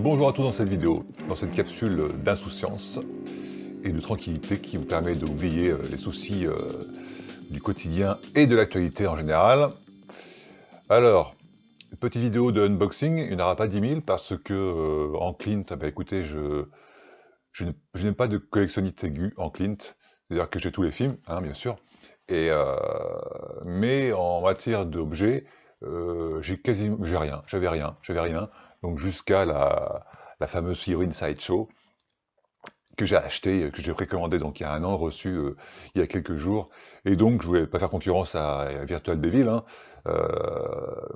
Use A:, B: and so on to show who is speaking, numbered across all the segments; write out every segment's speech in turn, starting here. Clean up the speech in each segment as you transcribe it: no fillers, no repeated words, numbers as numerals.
A: Bonjour à tous dans cette vidéo, dans cette capsule d'insouciance et de tranquillité qui vous permet d'oublier les soucis du quotidien et de l'actualité en général. Alors, petite vidéo de unboxing, il n'y en aura pas 10 000 parce que en Clint, bah écoutez, je n'ai pas de collectionnite aiguë en Clint, c'est-à-dire que j'ai tous les films, hein, bien sûr, et, mais en matière d'objets, j'avais rien, donc jusqu'à la fameuse figurine Sideshow, que j'ai acheté, que j'ai précommandé donc il y a un an, reçu il y a quelques jours, et donc je voulais pas faire concurrence à Virtual Devil, hein,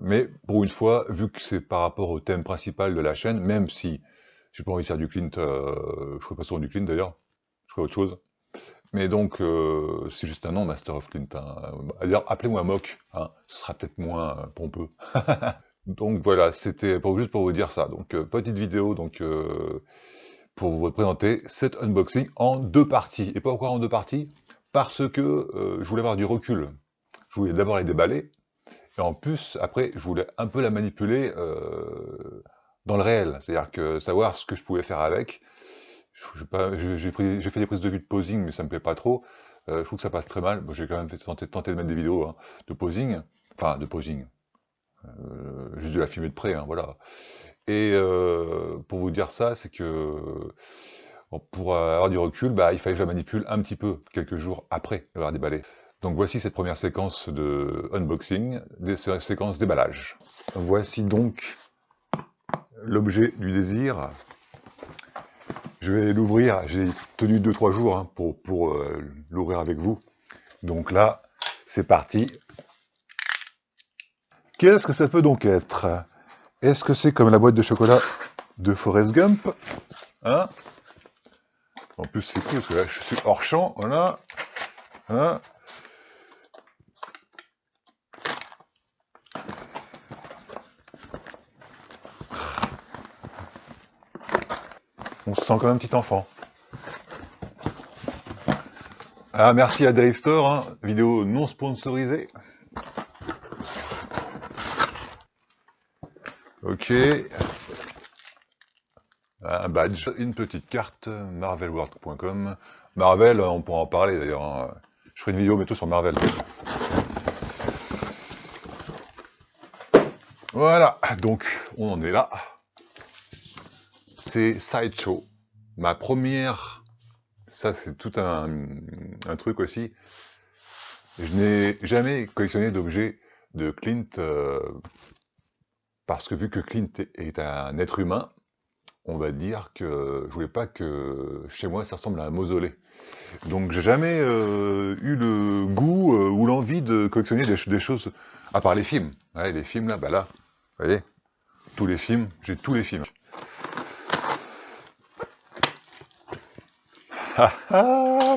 A: mais pour une fois, vu que c'est par rapport au thème principal de la chaîne, même si j'ai pas envie de faire du Clint, je ferai pas souvent du Clint d'ailleurs, je ferai autre chose, mais donc c'est juste un nom, Master of Clint, hein. D'ailleurs, appelez-moi Mock, hein, ce sera peut-être moins pompeux. Donc voilà, c'était juste pour vous dire ça. Donc petite vidéo donc pour vous présenter cet unboxing en deux parties. Et pourquoi en deux parties? Parce que je voulais avoir du recul. Je voulais d'abord les déballer, et en plus, après, je voulais un peu la manipuler dans le réel. C'est-à-dire que savoir ce que je pouvais faire avec. J'ai fait des prises de vue de posing, mais ça me plaît pas trop. Je trouve que ça passe très mal. Bon, j'ai quand même tenté de mettre des vidéos, hein, de posing. Enfin, de posing. Juste de la filmer de près, hein, voilà. Et pour vous dire ça, c'est que bon, pour avoir du recul, bah, il fallait que je la manipule un petit peu, quelques jours après l'avoir déballé. Donc voici cette première séquence de unboxing, des séquences déballage. Voici donc l'objet du désir. Je vais l'ouvrir, j'ai tenu 2-3 jours hein, pour l'ouvrir avec vous. Donc là, c'est parti. Qu'est-ce que ça peut donc être? Est-ce que c'est comme la boîte de chocolat de Forrest Gump, hein? En plus, c'est cool, parce que là, je suis hors champ, voilà. Hein? On se sent comme un petit enfant. Ah, merci à Dave Store, hein, vidéo non sponsorisée. Ok. Un badge, une petite carte, marvelworld.com. Marvel, on pourra en parler d'ailleurs. Hein. Je ferai une vidéo bientôt sur Marvel. Voilà, donc on en est là. C'est Sideshow. Ma première... Ça, c'est tout un truc aussi. Je n'ai jamais collectionné d'objets de Clint parce que vu que Clint est un être humain, on va dire que je voulais pas que chez moi ça ressemble à un mausolée. Donc j'ai jamais eu le goût ou l'envie de collectionner des choses, à part les films. Ouais, les films là, bah là, vous voyez, tous les films, j'ai tous les films. Ah, ah.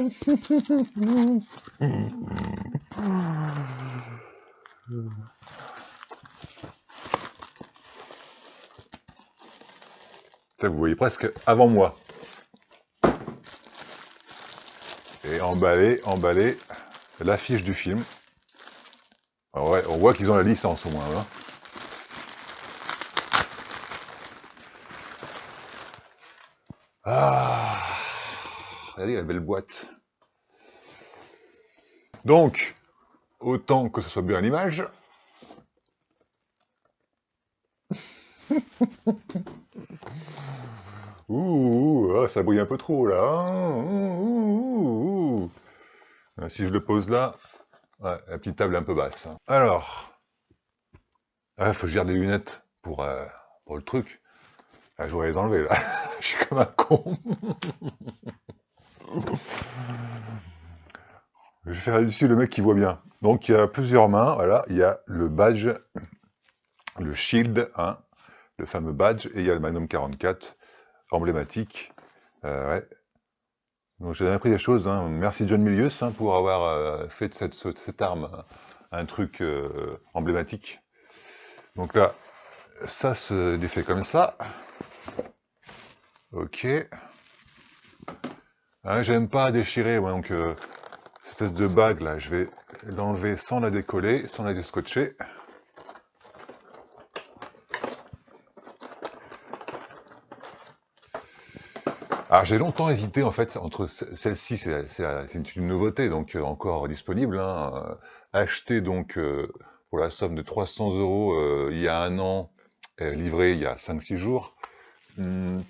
A: Ça, vous voyez presque avant moi. Et emballé, l'affiche du film. Alors ouais, on voit qu'ils ont la licence au moins. Hein. Ah, regardez la belle boîte. Donc, autant que ce soit bien à l'image. Ouh, ça brille un peu trop là. Hein. Si je le pose là, ouais, la petite table est un peu basse. Alors, faut que je garde des lunettes pour le truc. Ah, j'aurais les enlever là. Je suis comme un con. Je vais faire ici le mec qui voit bien. Donc il y a plusieurs mains, voilà, il y a le badge, le shield, hein, le fameux badge, et il y a le Magnum 44, emblématique. Ouais. Donc j'ai appris des choses, hein. Merci John Milius hein, pour avoir fait de cette arme un truc emblématique. Donc là, ça se défait comme ça. Ok. Hein, j'aime pas déchirer, ouais, donc cette espèce de bague là, je vais l'enlever sans la décoller, sans la déscotcher. Alors j'ai longtemps hésité en fait entre celle-ci, c'est une nouveauté, donc encore disponible, hein, achetée donc pour la somme de 300 euros il y a un an, livrée il y a 5-6 jours. Hum,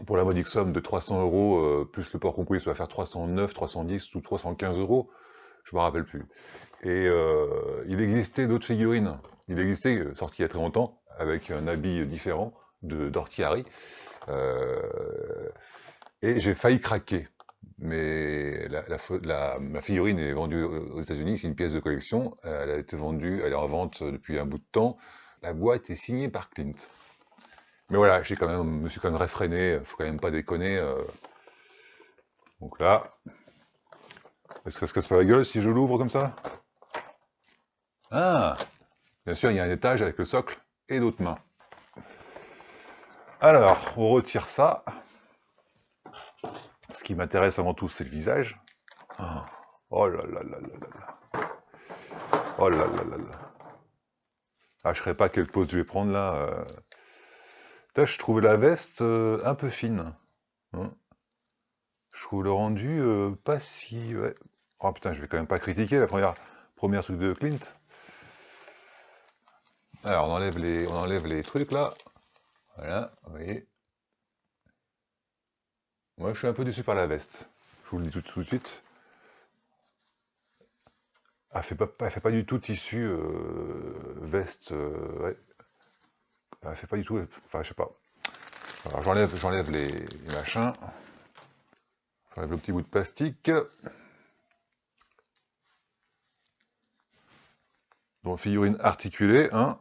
A: pour la modique somme de 300 euros, plus le port compris, ça va faire 309, 310 ou 315 euros, je me rappelle plus. Et il existait d'autres figurines. Il existait, sorti il y a très longtemps, avec un habit différent d'Ortiari. Euh, et j'ai failli craquer. Mais la figurine est vendue aux États-Unis, c'est une pièce de collection. Elle a été vendue, elle est en vente depuis un bout de temps. La boîte est signée par Clint. Mais voilà, me suis quand même réfréné, faut quand même pas déconner. Donc là, est-ce que ça se casse pas la gueule si je l'ouvre comme ça? Ah, bien sûr, il y a un étage avec le socle et d'autres mains. Alors, on retire ça. Ce qui m'intéresse avant tout, c'est le visage. Ah. Oh là là là là là là. Oh là là là là. Ah, je ne saurais pas quelle pose je vais prendre là. Je trouve la veste un peu fine. Hein. Je trouve le rendu pas si... Ouais. Oh putain, je vais quand même pas critiquer la première truc de Clint. Alors, on enlève les trucs là. Voilà, vous voyez. Moi, je suis un peu déçu par la veste. Je vous le dis tout de suite. Elle fait pas du tout tissu veste. Ouais. Elle fait pas du tout. Enfin, je sais pas. Alors, j'enlève les machins. J'enlève le petit bout de plastique. Donc, figurine articulée, hein.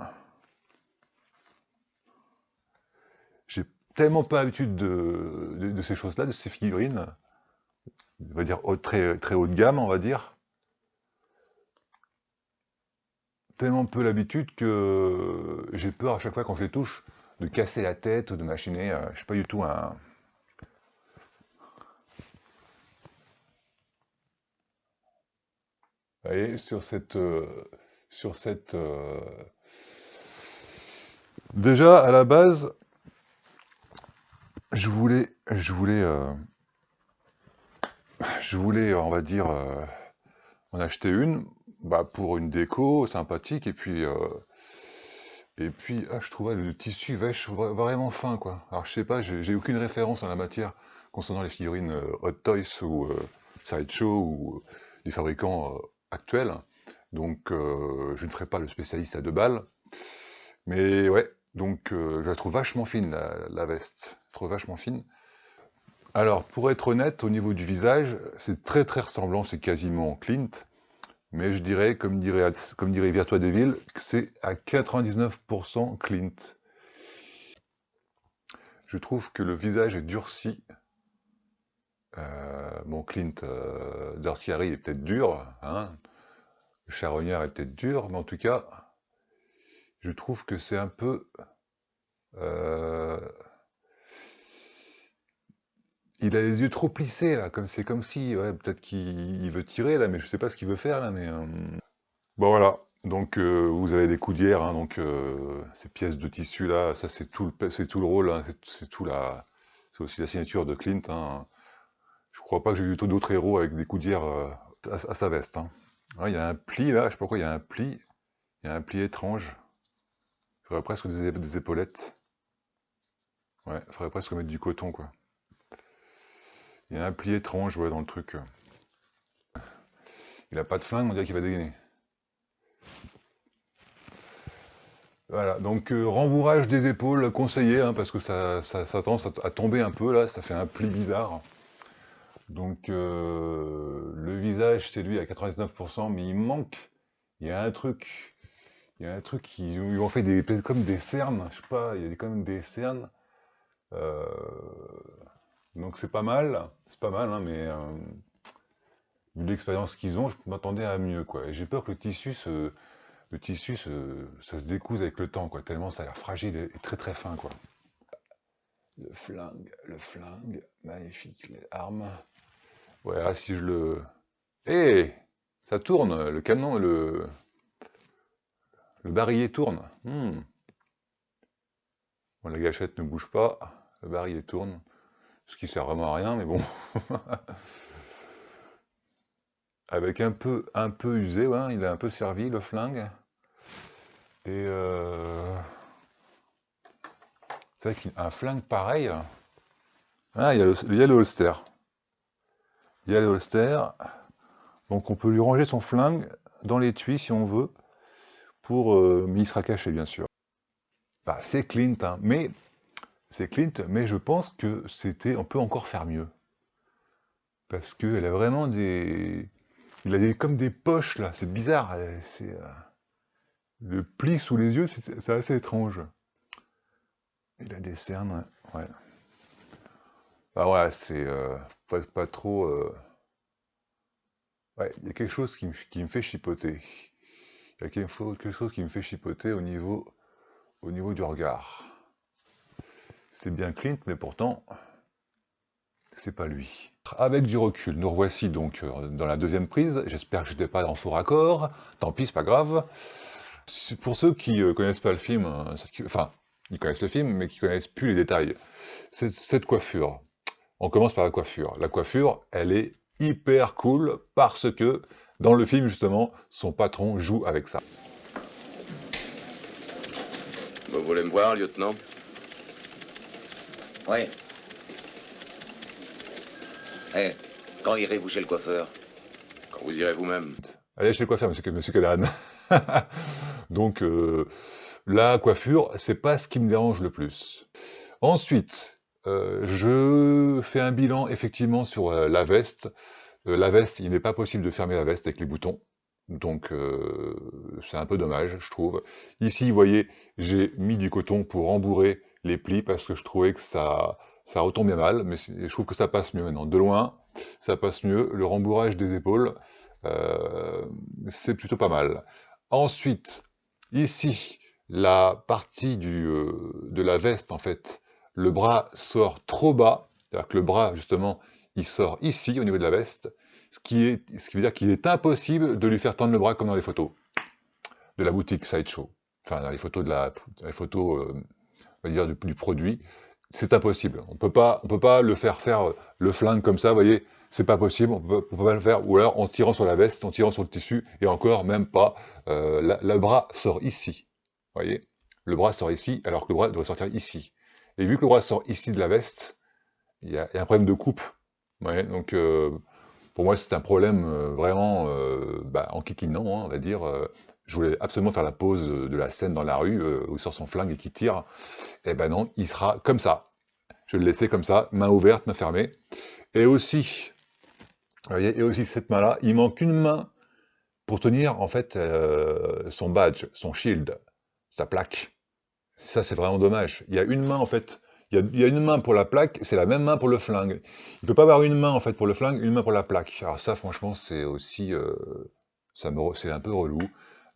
A: J'ai tellement pas l'habitude de ces choses-là, de ces figurines. On va dire très, très haut de gamme, on va dire. Tellement peu l'habitude que j'ai peur à chaque fois quand je les touche de casser la tête ou de machiner. Je suis pas du tout un. Vous voyez, sur cette. Déjà à la base, je voulais, on va dire, en acheter une, bah, pour une déco sympathique et puis je trouvais le tissu vraiment fin quoi. Alors je sais pas, j'ai aucune référence en la matière concernant les figurines Hot Toys ou Sideshow ou des fabricants actuels. Donc je ne ferai pas le spécialiste à 2 balles. Mais ouais, donc je la trouve vachement fine la veste. Je trouve vachement fine. Alors pour être honnête, au niveau du visage, c'est très très ressemblant, c'est quasiment Clint. Mais je dirais, comme dirait Virtua Devil, que c'est à 99% Clint. Je trouve que le visage est durci. Bon, Clint, Dirty Harry est peut-être dur, hein. Le charognard est peut-être dur, mais en tout cas, je trouve que c'est un peu... euh, il a les yeux trop plissés, là, comme c'est comme si, ouais, peut-être qu'il veut tirer, là, mais je sais pas ce qu'il veut faire, là, mais... Bon, voilà. Donc, vous avez des coudières, hein, donc ces pièces de tissu, là, ça, c'est tout le rôle, hein, c'est tout C'est aussi la signature de Clint, hein. Je crois pas que j'ai vu d'autres héros avec des coudières à sa veste, hein. Ouais, il y a un pli là, je sais pas pourquoi il y a un pli. Il y a un pli étrange. Il faudrait presque des épaulettes. Ouais, il faudrait presque mettre du coton quoi. Il y a un pli étrange ouais, dans le truc. Il a pas de flingue, on dirait qu'il va dégainer. Voilà, donc rembourrage des épaules conseillé, hein, parce que ça tendance à tomber un peu là, ça fait un pli bizarre. Donc le visage c'est lui à 99%, mais il y a un truc, il y a un truc qui ils ont fait comme des cernes, je sais pas, il y a quand même des cernes. euh, donc c'est pas mal, hein, mais vu l'expérience qu'ils ont, je m'attendais à mieux quoi. Et j'ai peur que ça se découse avec le temps quoi, tellement ça a l'air fragile et très très fin quoi. Le flingue, magnifique, les armes. Ouais, là, si je le... Eh! Ça tourne, le canon, le barillet tourne. Bon, la gâchette ne bouge pas, le barillet tourne. ce qui sert vraiment à rien, mais bon. Avec un peu usé, ouais, il a un peu servi le flingue. Et c'est vrai qu'un flingue pareil. Ah, il y a le holster. Il y a le holster. Donc on peut lui ranger son flingue dans l'étui si on veut. Mais il sera caché, bien sûr. Bah, c'est Clint, hein, mais c'est Clint, mais je pense que on peut encore faire mieux. Parce qu'elle a vraiment des. Il a comme des poches là, c'est bizarre. Le pli sous les yeux, c'est assez étrange. Il a des cernes, ouais. Ah ouais, c'est pas trop. Ouais, il y a quelque chose qui me fait chipoter. Il y a quelque chose qui me fait chipoter au niveau du regard. C'est bien Clint, mais pourtant, c'est pas lui. Avec du recul, nous revoici donc dans la deuxième prise. J'espère que je n'étais pas en faux raccord. Tant pis, c'est pas grave. Pour ceux qui connaissent pas le film, enfin, ils connaissent le film, mais qui connaissent plus les détails. Cette coiffure. On commence par la coiffure. La coiffure, elle est hyper cool parce que dans le film, justement, son patron joue avec ça.
B: Vous voulez me voir, lieutenant?
C: Oui. Eh, quand irez-vous chez le coiffeur?
B: Quand vous irez vous-même.
A: Allez chez le coiffeur, monsieur Callahan. Donc, la coiffure, c'est pas ce qui me dérange le plus. Ensuite, je fais un bilan effectivement sur la veste. La veste, il n'est pas possible de fermer la veste avec les boutons. Donc, c'est un peu dommage, je trouve. Ici, vous voyez, j'ai mis du coton pour rembourrer les plis parce que je trouvais que ça retombait mal, mais je trouve que ça passe mieux maintenant. De loin, ça passe mieux. Le rembourrage des épaules, euh, c'est plutôt pas mal. Ensuite, ici, la partie de la veste, en fait, le bras sort trop bas. C'est-à-dire que le bras, justement, il sort ici, au niveau de la veste, ce qui veut dire qu'il est impossible de lui faire tendre le bras comme dans les photos de la boutique Sideshow. Enfin, dans les photos, dans les photos on va dire, du produit. C'est impossible. On peut pas le faire faire le flingue comme ça, vous voyez, c'est pas possible, on peut pas le faire, ou alors en tirant sur la veste, en tirant sur le tissu, et encore, même pas, le bras sort ici, vous voyez, le bras sort ici, alors que le bras devrait sortir ici. Et vu que le bras sort ici de la veste, il y a un problème de coupe, vous voyez, donc pour moi c'est un problème vraiment enquiquinant, hein, on va dire. Je voulais absolument faire la pause de la scène dans la rue, où il sort son flingue et qui tire, eh ben non, il sera comme ça. Je vais le laisser comme ça, main ouverte, main fermée. Et aussi, vous voyez, et aussi cette main-là, il manque une main pour tenir en fait son badge, son shield, sa plaque. Ça, c'est vraiment dommage. Il y a une main en fait, il y a une main pour la plaque, c'est la même main pour le flingue. Il ne peut pas avoir une main en fait pour le flingue, une main pour la plaque. Alors ça, franchement, c'est aussi, c'est un peu relou.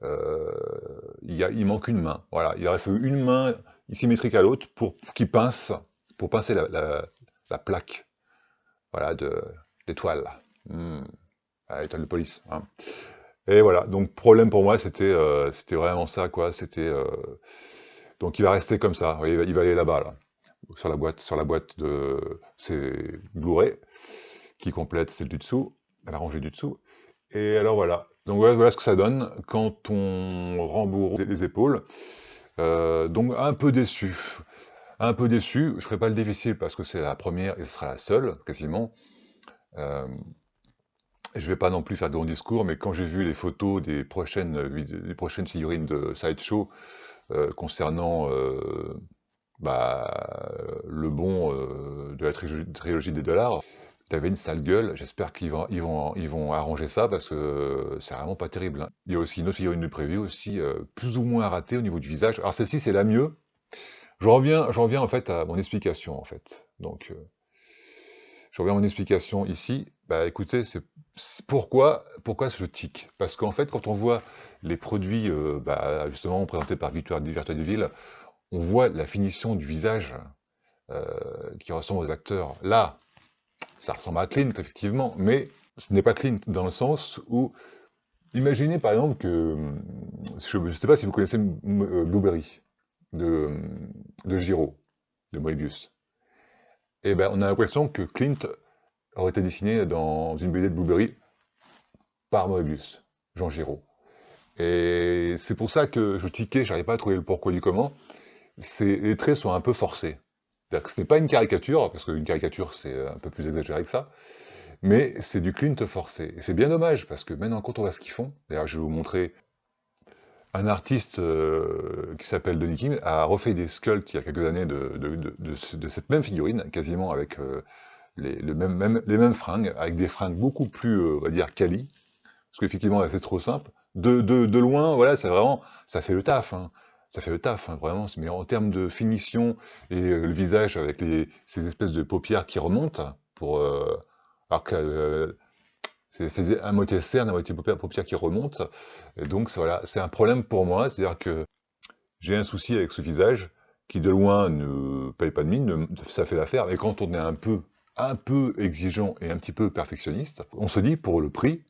A: Euh, il manque une main. Voilà, il aurait fallu une main symétrique à l'autre pour qu'il pince, pour pincer la plaque, voilà, de l'étoile. Hmm, l'étoile de police, hein. Et voilà, donc problème pour moi, c'était vraiment ça, quoi. Donc il va rester comme ça. Vous voyez, il va aller là-bas, là, sur la boîte de c'est Blu-ray qui complète celle du dessous, la rangée du dessous. Et alors voilà. Donc voilà ce que ça donne quand on rembourre les épaules. Donc un peu déçu. Un peu déçu. Je ne ferai pas le difficile parce que c'est la première et ce sera la seule, quasiment. Euh, je ne vais pas non plus faire de long discours, mais quand j'ai vu les photos des prochaines figurines de Sideshow concernant le bon de la trilogie des dollars, t'avais une sale gueule. J'espère ils vont arranger ça parce que c'est vraiment pas terrible, hein. Il y a aussi une autre figurine de prévu aussi, plus ou moins ratée au niveau du visage. Alors celle-ci, c'est la mieux. J'en reviens en fait à mon explication en fait. Donc, je reviens à mon explication ici. Bah écoutez, pourquoi je tique? Parce qu'en fait, quand on voit les produits justement présentés par Virtua Deville, on voit la finition du visage qui ressemble aux acteurs. Là, ça ressemble à Clint, effectivement, mais ce n'est pas Clint dans le sens où, imaginez par exemple que, je ne sais pas si vous connaissez Blueberry de Giro, de Moebius. et ben on a l'impression que Clint aurait été dessiné dans une BD de Blueberry par Moebius, Jean Giraud. Et c'est pour ça que je tiquais, j'arrivais pas à trouver le pourquoi du comment. Les traits sont un peu forcés. C'est-à-dire que ce n'est pas une caricature, parce qu'une caricature c'est un peu plus exagéré que ça, mais c'est du Clint forcé. Et c'est bien dommage, parce que maintenant quand on voit ce qu'ils font, d'ailleurs je vais vous montrer, un artiste qui s'appelle Denis Kim a refait des sculpts il y a quelques années de cette même figurine, quasiment avec les mêmes fringues, avec des fringues beaucoup plus, on va dire, quali, parce qu'effectivement, c'est trop simple. De loin, voilà, c'est vraiment, ça fait le taf, hein. Ça fait le taf, hein, vraiment. Mais en termes de finition et le visage avec ces espèces de paupières qui remontent, alors que c'est à moitié cerne, à moitié paupières qui remontent. Et donc, voilà, c'est un problème pour moi, c'est-à-dire que j'ai un souci avec ce visage qui, de loin, ne paye pas de mine, ça fait l'affaire. Mais quand on est un peu exigeant et un petit peu perfectionniste, on se dit, pour le prix,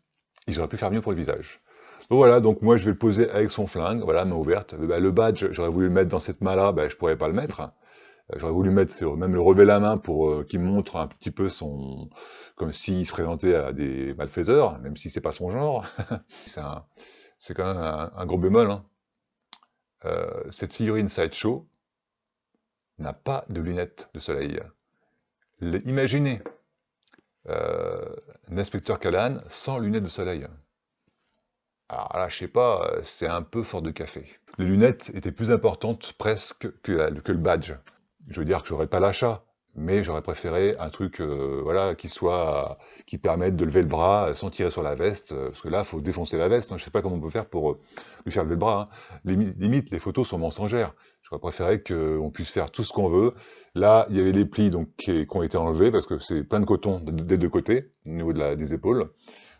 A: ils auraient pu faire mieux pour le visage. Donc voilà, donc moi je vais le poser avec son flingue, voilà, main ouverte. Le badge, j'aurais voulu le mettre dans cette main-là, je pourrais pas le mettre. J'aurais voulu mettre, même le relever la main pour qu'il montre un petit peu comme s'il se présentait à des malfaiteurs, même si c'est pas son genre. C'est c'est quand même un gros bémol, hein. Cette figurine Sideshow n'a pas de lunettes de soleil. Imaginez l'inspecteur Callahan sans lunettes de soleil. Alors là, je sais pas, c'est un peu fort de café. Les lunettes étaient plus importantes presque que le badge. Je veux dire que j'aurais pas l'achat, mais j'aurais préféré un truc voilà, qui permette de lever le bras sans tirer sur la veste, parce que là, il faut défoncer la veste, hein. Je sais pas comment on peut faire pour lui faire lever le bras, hein. Limite, les photos sont mensongères. J'aurais préféré qu'on puisse faire tout ce qu'on veut. Là, il y avait les plis donc, qui ont été enlevés, parce que c'est plein de coton des deux côtés, au niveau des épaules.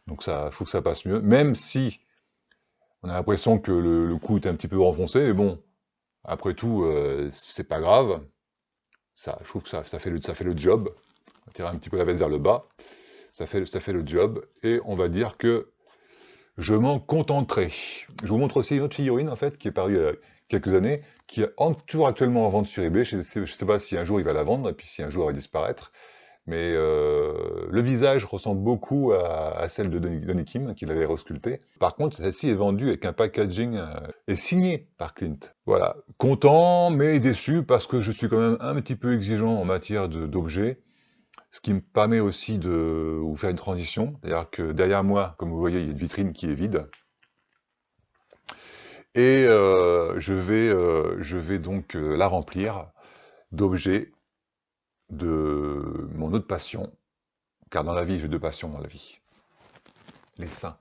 A: Donc ça, je trouve que ça passe mieux, même si on a l'impression que le cou est un petit peu renfoncé, mais bon, après tout, c'est pas grave. Je trouve que ça fait le job. On va tirer un petit peu la veste vers le bas. Ça fait le job. Et on va dire que je m'en contenterai. Je vous montre aussi une autre figurine, en fait, qui est parue il y a quelques années, qui est toujours actuellement en vente sur eBay. Je ne sais pas si un jour il va la vendre, et puis si un jour elle va disparaître. Mais le visage ressemble beaucoup à celle de Donny Kim, qu'il avait resculpté. Par contre, celle-ci est vendue avec un packaging et signée par Clint. Voilà, content, mais déçu, parce que je suis quand même un petit peu exigeant en matière d'objets, ce qui me permet aussi de vous faire une transition. C'est-à-dire que derrière moi, comme vous voyez, il y a une vitrine qui est vide. Et je vais donc la remplir d'objets de mon autre passion, car dans la vie, j'ai deux passions dans la vie. Les seins.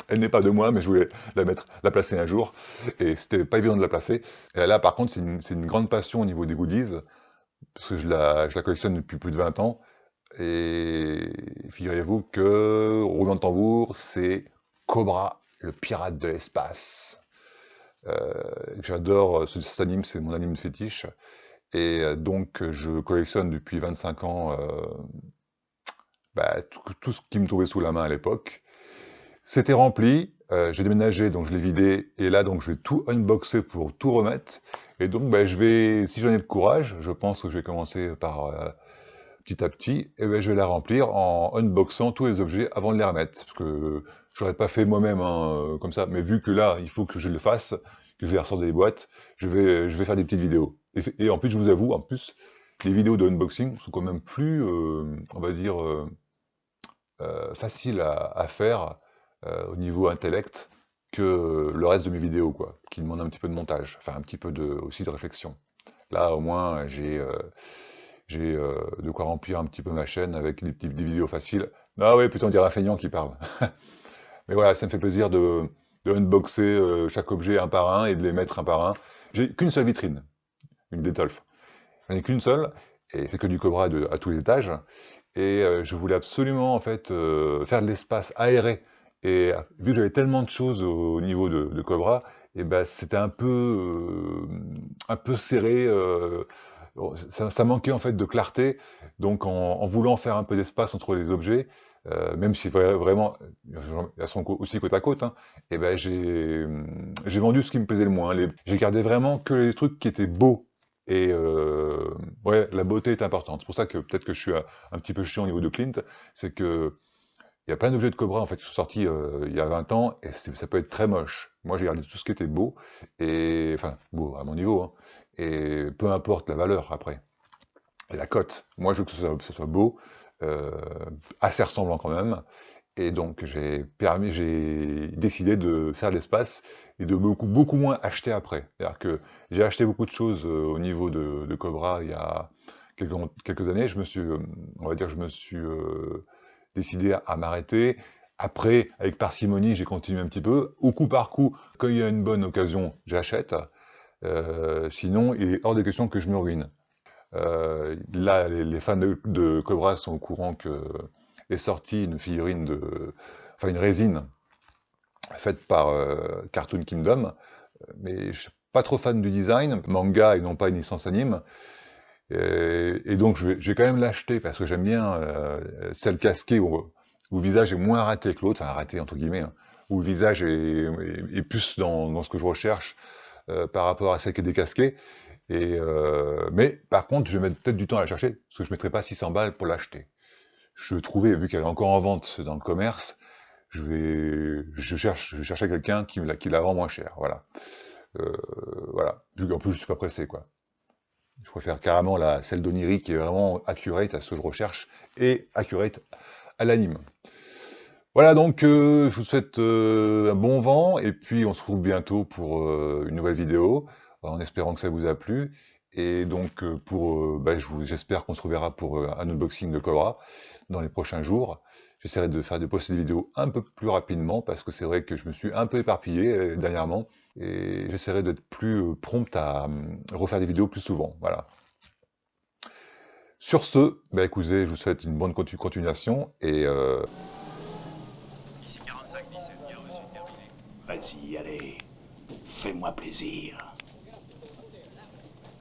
A: Elle n'est pas de moi, mais je voulais la placer un jour, et c'était pas évident de la placer. Et là, par contre, c'est une grande passion au niveau des goodies, parce que je la collectionne depuis plus de 20 ans, et figurez-vous que, roulement de tambour, c'est Cobra, le pirate de l'espace. J'adore cet anime, c'est mon anime fétiche, et donc je collectionne depuis 25 ans tout ce qui me trouvait sous la main à l'époque. C'était rempli, j'ai déménagé, donc je l'ai vidé, et là, donc je vais tout unboxer pour tout remettre. Et donc, je vais, si j'en ai le courage, je pense que je vais commencer par petit à petit, et je vais la remplir en unboxant tous les objets avant de les remettre. Parce que j'aurais pas fait moi-même hein, comme ça, mais vu que là, il faut que je le fasse, que je les ressors des boîtes, je vais faire des petites vidéos. Et en plus, je vous avoue, en plus, les vidéos de unboxing sont quand même plus, on va dire, faciles à faire au niveau intellect que le reste de mes vidéos, quoi, qui demandent un petit peu de montage, enfin un petit peu aussi de réflexion. Là, au moins, j'ai de quoi remplir un petit peu ma chaîne avec des vidéos faciles. Ah oui, putain, on dirait un feignant qui parle. Mais voilà, ça me fait plaisir de unboxer chaque objet un par un et de les mettre un par un. J'ai qu'une seule vitrine, une Detolf. J'en ai qu'une seule, et c'est que du Cobra à tous les étages. Et je voulais absolument, en fait, faire de l'espace aéré. Et vu que j'avais tellement de choses au niveau de Cobra, et c'était un peu serré. Bon, ça manquait en fait de clarté. Donc en voulant faire un peu d'espace entre les objets, même si vraiment elles sont aussi côte à côte, hein, et j'ai vendu ce qui me plaisait le moins. J'ai gardé vraiment que les trucs qui étaient beaux Et ouais, la beauté est importante. C'est pour ça que peut-être que je suis un petit peu chiant au niveau de Clint, c'est que il y a plein d'objets de Cobra en fait qui sont sortis il y a 20 ans et ça peut être très moche. Moi j'ai regardé tout ce qui était beau, et enfin beau à mon niveau, hein, et peu importe la valeur après, et la cote. Moi je veux que ce soit beau, euh, assez ressemblant quand même, et donc j'ai décidé de faire de l'espace et de beaucoup moins acheter après. C'est-à-dire que j'ai acheté beaucoup de choses au niveau de Cobra il y a quelques années. On va dire, je me suis décidé à m'arrêter. Après, avec parcimonie, j'ai continué un petit peu. Au coup par coup, quand il y a une bonne occasion, j'achète. Sinon, il est hors de question que je me ruine. Là, les fans de Cobra sont au courant que est sortie une figurine enfin une résine faite par Cartoon Kingdom, mais je suis pas trop fan du design, manga et non pas une licence anime, et donc je vais quand même l'acheter parce que j'aime bien celle casquée où le visage est moins raté que l'autre, enfin raté entre guillemets, hein, où le visage est plus dans ce que je recherche par rapport à celle qui est décasquée. Mais par contre, je vais mettre peut-être du temps à la chercher, parce que je ne mettrai pas 600 balles pour l'acheter. Je trouvais, vu qu'elle est encore en vente dans le commerce, je vais chercher quelqu'un qui la vend moins cher, voilà. Voilà. En plus, je suis pas pressé, quoi. Je préfère carrément celle d'Oniri qui est vraiment accurate à ce que je recherche et accurate à l'anime. Voilà, donc je vous souhaite un bon vent et puis on se retrouve bientôt pour une nouvelle vidéo, en espérant que ça vous a plu. Et donc j'espère qu'on se reverra pour un unboxing de Cobra dans les prochains jours. J'essaierai de poster des vidéos un peu plus rapidement parce que c'est vrai que je me suis un peu éparpillé dernièrement et j'essaierai d'être plus prompt à refaire des vidéos plus souvent. Voilà. Sur ce, écoutez, je vous souhaite une bonne continuation et
D: Ici 45-17, bien reçu, terminé.
E: Vas-y, allez. Fais-moi plaisir.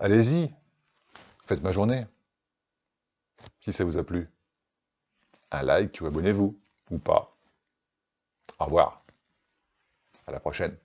A: allez-y, faites ma journée, si ça vous a plu. Un like ou abonnez-vous, ou pas. Au revoir, à la prochaine.